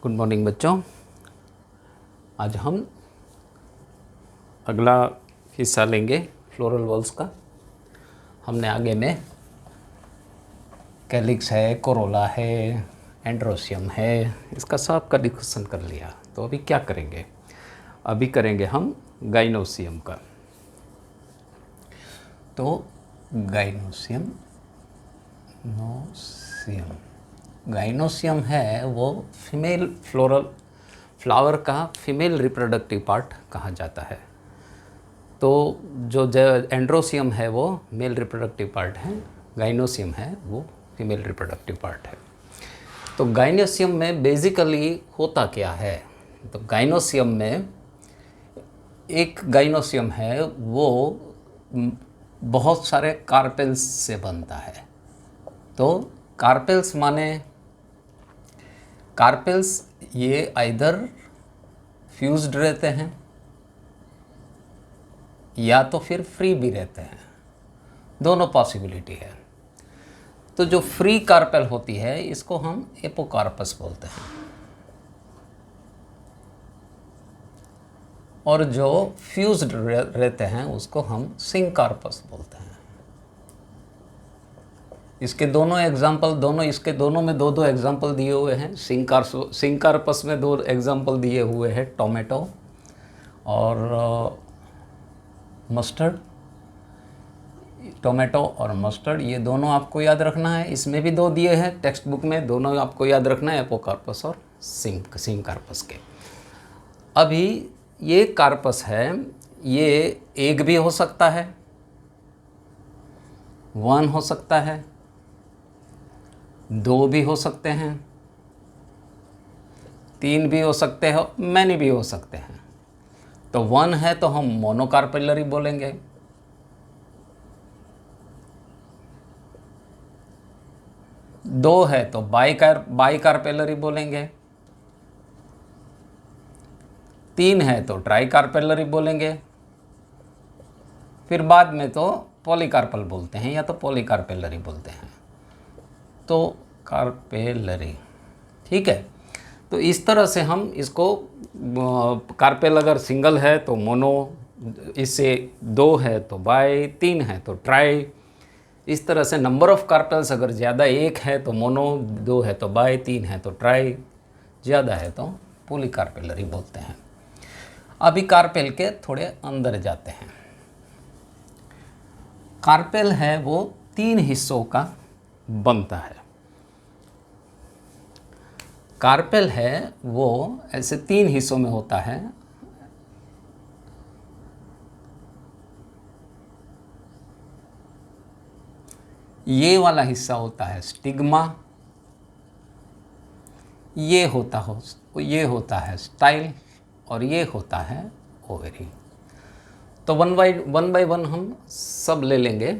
Good morning बच्चों। आज हम अगला हिस्सा लेंगे फ्लोरल वॉल्स का। हमने आगे में कैलिक्स है, कोरोला है, एंड्रोसियम है, इसका सब का डिस्कशन कर लिया। तो अभी क्या करेंगे? अभी करेंगे हम गाइनोसियम का। तो गाइनोसियम गाइनोसियम है वो फीमेल फ्लावर का फीमेल रिप्रोडक्टिव पार्ट कहा जाता है। तो जो एंड्रोसियम है वो मेल रिप्रोडक्टिव पार्ट है, गाइनोसियम है वो फीमेल रिप्रोडक्टिव पार्ट है। तो गाइनोसियम में बेसिकली होता क्या है? तो गाइनोसियम में एक गाइनोसियम है वो बहुत सारे कार्पेल्स से बनता है। तो कार्पेल्स माने कार्पेल्स ये आइदर फ्यूज्ड रहते हैं या तो फिर फ्री भी रहते हैं, दोनों पॉसिबिलिटी है। तो जो फ्री कार्पेल होती है इसको हम एपोकार्पस बोलते हैं, और जो फ्यूज्ड रहते हैं उसको हम सिंकार्पस बोलते हैं। इसके दोनों में दो एग्जाम्पल दिए हुए हैं। सिंकार्पस में दो एग्जाम्पल दिए हुए हैं, टोमेटो और मस्टर्ड। टोमेटो और मस्टर्ड ये दोनों आपको याद रखना है। इसमें भी दो दिए हैं टेक्स्ट बुक में, दोनों आपको याद रखना है, एपोकार्पस और सिंकार्पस के। अभी ये कार्पस है, ये एक भी हो सकता है, वन हो सकता है, दो भी हो सकते हैं, तीन भी हो सकते हैं, मैनी भी हो सकते हैं। तो वन है तो हम मोनोकार्पेलरी बोलेंगे, दो है तो बाइकार्पेलरी बोलेंगे, तीन है तो ट्राइकार्पेलरी बोलेंगे, फिर बाद में तो पॉलीकार्पल बोलते हैं या तो पॉलीकार्पेलरी बोलते हैं। तो कार्पेलरी, ठीक है। तो इस तरह से हम इसको कार्पेल अगर सिंगल है तो मोनो, इससे दो है तो बाई, तीन है तो ट्राई। इस तरह से नंबर ऑफ कार्पेल्स अगर ज़्यादा, एक है तो मोनो, दो है तो बाई, तीन है तो ट्राई, ज़्यादा है तो पॉलीकार्पेलरी बोलते हैं। अभी कार्पेल के थोड़े अंदर जाते हैं। कार्पेल है वो तीन हिस्सों का बनता है। कार्पेल है वो ऐसे तीन हिस्सों में होता है। ये वाला हिस्सा होता है स्टिग्मा, ये होता है स्टाइल, और ये होता है ओवेरी। तो वन बाय वन हम सब ले लेंगे।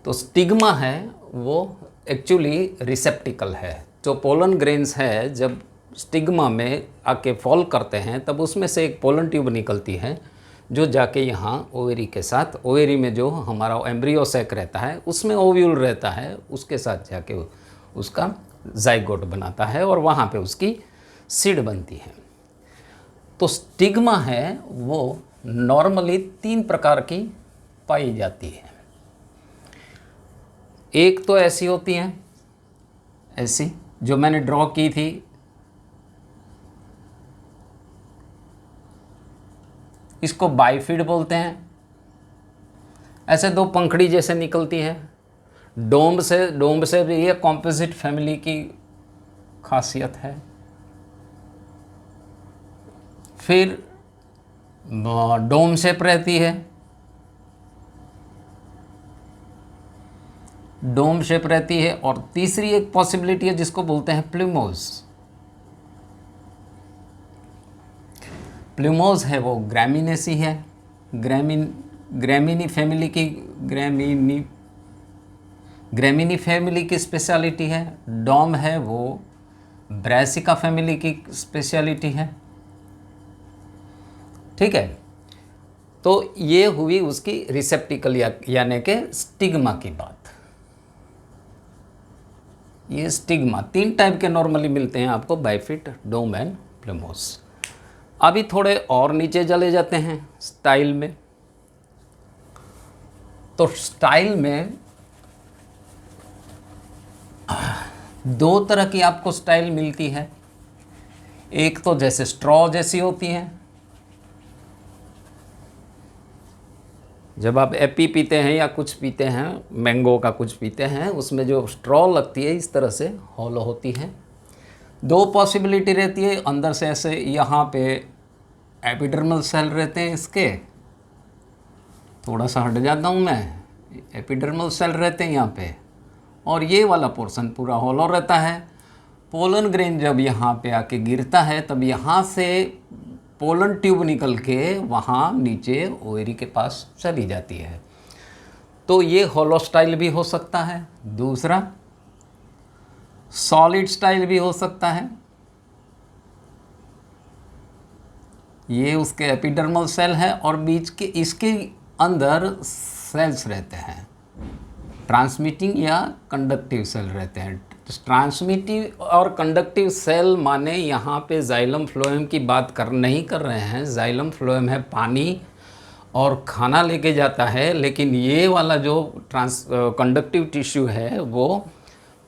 तो स्टिग्मा है वो एक्चुअली रिसेप्टिकल है। जो पोलन ग्रेन्स है जब स्टिग्मा में आके फॉल करते हैं तब उसमें से एक पोलन ट्यूब निकलती है जो जाके यहाँ ओवेरी के साथ, ओवेरी में जो हमारा एम्ब्रियो सैक रहता है उसमें ओव्यूल रहता है, उसके साथ जाके उसका जाइगोट बनाता है और वहाँ पे उसकी सीड बनती है। तो स्टिग्मा है वो नॉर्मली तीन प्रकार की पाई जाती है। एक तो ऐसी होती हैं, ऐसी जो मैंने ड्रॉ की थी, इसको बाइफिड बोलते हैं। ऐसे दो पंखड़ी जैसे निकलती है। डोम्ब से भी ये कॉम्पोजिट फैमिली की खासियत है। फिर डोम शेप रहती है, डोम शेप रहती है। और तीसरी एक पॉसिबिलिटी है जिसको बोलते हैं प्लूमोज। प्लूमोज है वो ग्रैमिनेसी है, ग्रैमिनी फैमिली की स्पेशलिटी है। डोम है वो ब्रासिका फैमिली की स्पेशलिटी है, ठीक है। तो ये हुई उसकी रिसेप्टिकल यानी के स्टिग्मा की बात। ये स्टिग्मा 3 टाइप के नॉर्मली मिलते हैं आपको, बाइफिट, डोम एंड प्लूमोस। अभी थोड़े और नीचे चले जाते हैं स्टाइल में। तो स्टाइल में 2 तरह की आपको स्टाइल मिलती है। एक तो जैसे स्ट्रॉ जैसी होती है, जब आप एपी पीते हैं या कुछ पीते हैं, मैंगो का कुछ पीते हैं, उसमें जो स्ट्रॉ लगती है इस तरह से हॉलो होती है। 2 पॉसिबिलिटी रहती है, अंदर से ऐसे यहाँ पे एपिडर्मल सेल रहते हैं इसके, थोड़ा सा हट जाता हूँ मैं, एपिडर्मल सेल रहते हैं यहाँ पे, और ये वाला पोर्शन पूरा हॉलो रहता है। पोलन ग्रेन जब यहाँ पे आके गिरता है तब यहाँ से पोलन ट्यूब निकल के वहाँ नीचे ओवेरी के पास चली जाती है। तो ये हॉलो स्टाइल भी हो सकता है। दूसरा सॉलिड स्टाइल भी हो सकता है। ये उसके एपिडर्मल सेल है और बीच के इसके अंदर सेल्स रहते हैं, ट्रांसमिटिंग या कंडक्टिव सेल रहते हैं। ट्रांसमिटिव और कंडक्टिव सेल माने यहाँ पे जाइलम फ्लोएम की बात नहीं कर रहे हैं। जाइलम फ्लोएम है पानी और खाना लेके जाता है, लेकिन ये वाला जो कंडक्टिव टिश्यू है वो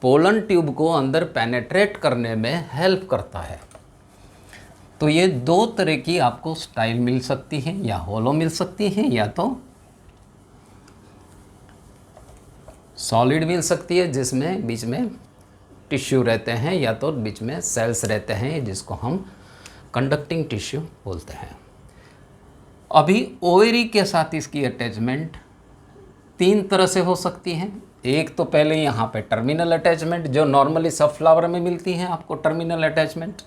पोलन ट्यूब को अंदर पेनेट्रेट करने में हेल्प करता है। तो ये 2 तरह की आपको स्टाइल मिल सकती है, या हॉलो मिल सकती है या तो सॉलिड मिल सकती है जिसमें बीच में टिश्यू रहते हैं, या तो बीच में सेल्स रहते हैं जिसको हम कंडक्टिंग टिश्यू बोलते हैं। अभी ओवेरी के साथ इसकी अटैचमेंट 3 तरह से हो सकती है। एक तो पहले यहाँ पे टर्मिनल अटैचमेंट जो नॉर्मली सब फ्लावर में मिलती हैं आपको, टर्मिनल अटैचमेंट।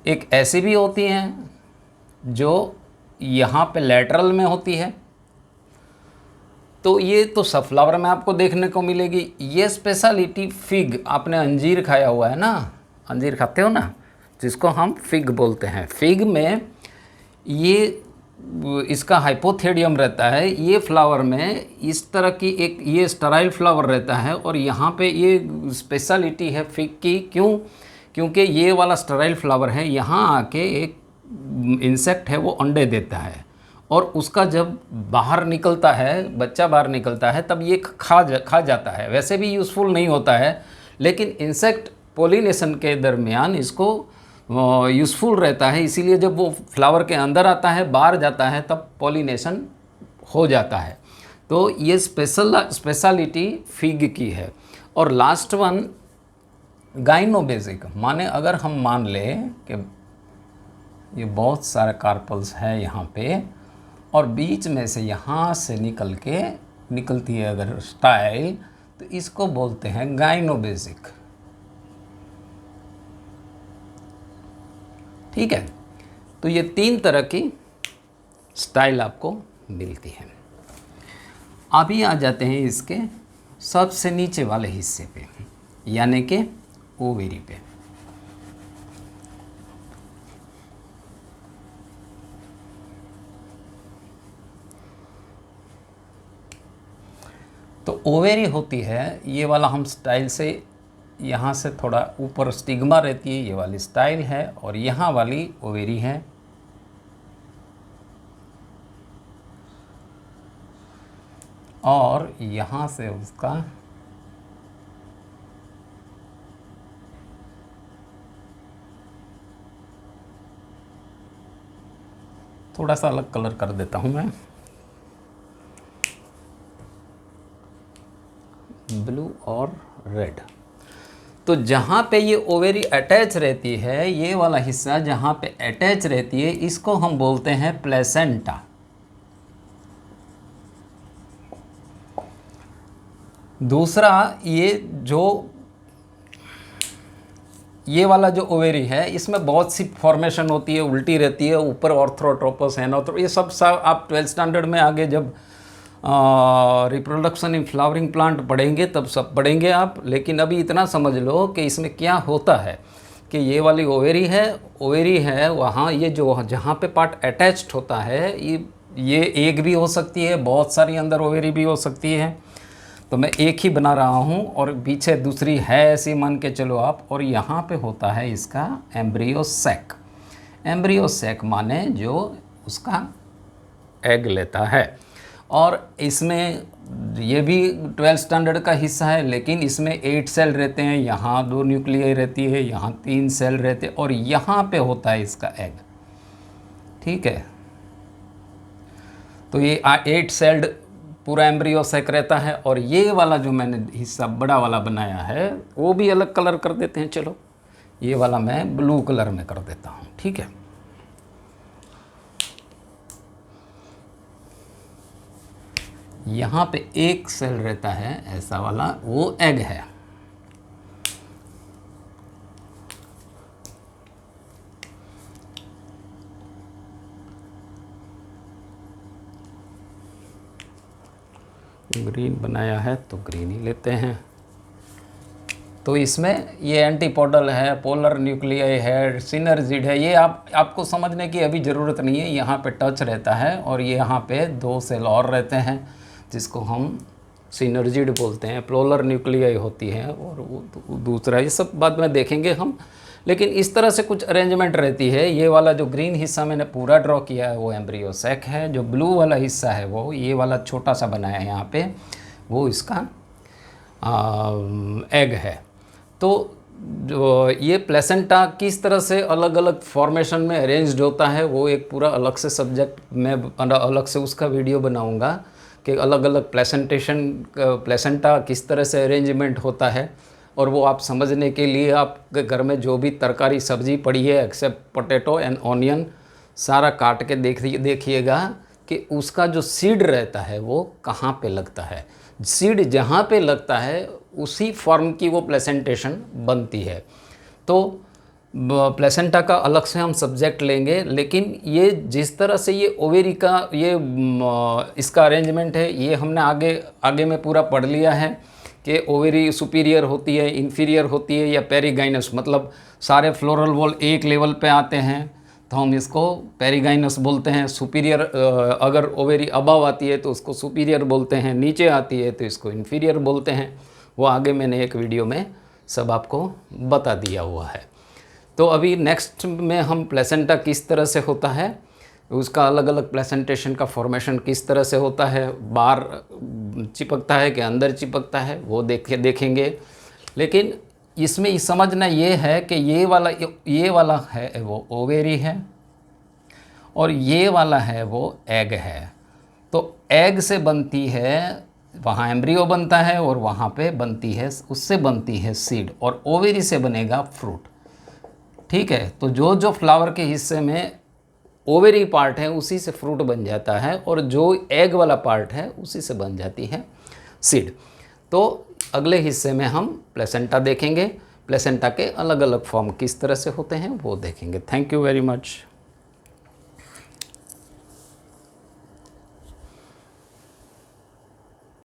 एक ऐसी भी होती हैं जो यहाँ पे लैटरल में होती है, तो ये तो सब फ्लावर में आपको देखने को मिलेगी। ये स्पेशलिटी फिग, आपने अंजीर खाया हुआ है ना, अंजीर खाते हो ना, जिसको हम फिग बोलते हैं। फिग में ये इसका हाइपोथेडियम रहता है। ये फ्लावर में इस तरह की एक ये स्टराइल फ्लावर रहता है, और यहाँ पे ये स्पेशलिटी है फिग की। क्यों? क्योंकि ये वाला स्टराइल फ्लावर है, यहाँ आके एक इंसेक्ट है वो अंडे देता है, और उसका जब बाहर निकलता है, बच्चा बाहर निकलता है, तब ये खा जाता है। वैसे भी यूज़फुल नहीं होता है, लेकिन इंसेक्ट पोलिनेशन के दरमियान इसको यूज़फुल रहता है। इसीलिए जब वो फ्लावर के अंदर आता है, बाहर जाता है, तब पोलिनेशन हो जाता है। तो ये स्पेशलिटी फिग की है। और लास्ट वन गाइनोबेसिक, माने अगर हम मान लें कि ये बहुत सारे कार्पल्स है यहाँ पे, और बीच में से यहाँ से निकलती है अगर स्टाइल, तो इसको बोलते हैं गाइनोबेसिक। ठीक है, तो ये 3 तरह की स्टाइल आपको मिलती है। अभी आ जाते हैं इसके सबसे नीचे वाले हिस्से पे, यानी कि ओवेरी पे। तो ओवेरी होती है, ये वाला हम स्टाइल से यहाँ से थोड़ा ऊपर स्टिग्मा रहती है, ये वाली स्टाइल है, और यहाँ वाली ओवेरी है। और यहाँ से उसका थोड़ा सा अलग कलर कर देता हूँ मैं, ब्लू और रेड। तो जहाँ पे ये ओवेरी अटैच रहती है, ये वाला हिस्सा जहाँ पे अटैच रहती है, इसको हम बोलते हैं प्लेसेंटा। दूसरा ये वाला जो ओवेरी है, इसमें बहुत सी फॉर्मेशन होती है, उल्टी रहती है, ऊपर ऑर्थ्रोट्रोपस एनोट्रोपस, ये सब आप 12th स्टैंडर्ड में आगे जब रिप्रोडक्शन इन फ्लावरिंग प्लांट पढ़ेंगे तब सब पढ़ेंगे आप। लेकिन अभी इतना समझ लो कि इसमें क्या होता है कि ये वाली ओवेरी है वहाँ, ये जो जहाँ पे पार्ट अटैच्ड होता है, ये एक भी हो सकती है, बहुत सारी अंदर ओवेरी भी हो सकती है। तो मैं एक ही बना रहा हूँ और पीछे दूसरी है ऐसी मान के चलो आप। और यहाँ पे होता है इसका एम्ब्रियो सैक। एम्ब्रियो सैक माने जो उसका एग लेता है। और इसमें ये भी 12th स्टैंडर्ड का हिस्सा है, लेकिन इसमें 8 सेल रहते हैं, यहाँ 2 न्यूक्लियाई रहती है, यहाँ 3 सेल रहते हैं और यहाँ पे होता है इसका एग। ठीक है, तो ये 8 सेल्ड पूरा एम्ब्रियो सैक रहता है। और ये वाला जो मैंने हिस्सा बड़ा वाला बनाया है वो भी अलग कलर कर देते हैं। चलो ये वाला मैं ब्लू कलर में कर देता हूँ। ठीक है, यहाँ पे एक सेल रहता है ऐसा वाला, वो एग है। ग्रीन बनाया है तो ग्रीन ही लेते हैं। तो इसमें ये एंटीपोडल है, पोलर न्यूक्लियाई है, सिनर्जिड है, ये आपको समझने की अभी ज़रूरत नहीं है। यहाँ पे टच रहता है और ये यहाँ पे 2 सेल और रहते हैं जिसको हम सिनर्जिड बोलते हैं। पोलर न्यूक्लियाई होती है और वो दूसरा, ये सब बाद में देखेंगे हम। लेकिन इस तरह से कुछ अरेंजमेंट रहती है। ये वाला जो ग्रीन हिस्सा मैंने पूरा ड्रॉ किया है वो एम्ब्रियो सैक है। जो ब्लू वाला हिस्सा है वो ये वाला छोटा सा बनाया है यहाँ पे, वो इसका एग है। तो जो ये प्लेसेंटा किस तरह से अलग अलग फॉर्मेशन में अरेंज्ड होता है वो एक पूरा अलग से सब्जेक्ट में अलग से उसका वीडियो बनाऊंगा कि अलग अलग प्लेसेंटा किस तरह से अरेंजमेंट होता है। और वो आप समझने के लिए आपके घर में जो भी तरकारी सब्जी पड़ी है एक्सेप्ट पोटैटो एंड ऑनियन, सारा काट के देखिएगा कि उसका जो सीड रहता है वो कहाँ पे लगता है। सीड जहाँ पे लगता है उसी फॉर्म की वो प्लेसेंटेशन बनती है। तो प्लेसेंटा का अलग से हम सब्जेक्ट लेंगे, लेकिन ये जिस तरह से ये ओवेरी का ये इसका अरेंजमेंट है ये हमने आगे में पूरा पढ़ लिया है कि ओवेरी सुपीरियर होती है, इन्फीरियर होती है या पेरीगाइनस, मतलब सारे फ्लोरल वॉल एक लेवल पे आते हैं तो हम इसको पेरीगाइनस बोलते हैं। सुपीरियर अगर ओवेरी अबव आती है तो उसको सुपीरियर बोलते हैं, नीचे आती है तो इसको इन्फीरियर बोलते हैं। वो आगे मैंने एक वीडियो में सब आपको बता दिया हुआ है। तो अभी नेक्स्ट में हम प्लेसेंटा किस तरह से होता है, उसका अलग अलग प्लेसेंटेशन का फॉर्मेशन किस तरह से होता है, बाहर चिपकता है कि अंदर चिपकता है, वो देखेंगे। लेकिन इसमें समझना ये है कि ये वाला है वो ओवेरी है और ये वाला है वो एग है। तो एग से बनती है, वहाँ एम्ब्रियो बनता है और वहाँ पे बनती है, उससे बनती है सीड, और ओवेरी से बनेगा फ्रूट। ठीक है, तो जो फ्लावर के हिस्से में ओवेरी पार्ट है उसी से फ्रूट बन जाता है और जो एग वाला पार्ट है उसी से बन जाती है सीड। तो अगले हिस्से में हम प्लेसेंटा देखेंगे, प्लेसेंटा के अलग अलग फॉर्म किस तरह से होते हैं वो देखेंगे। Thank you very much.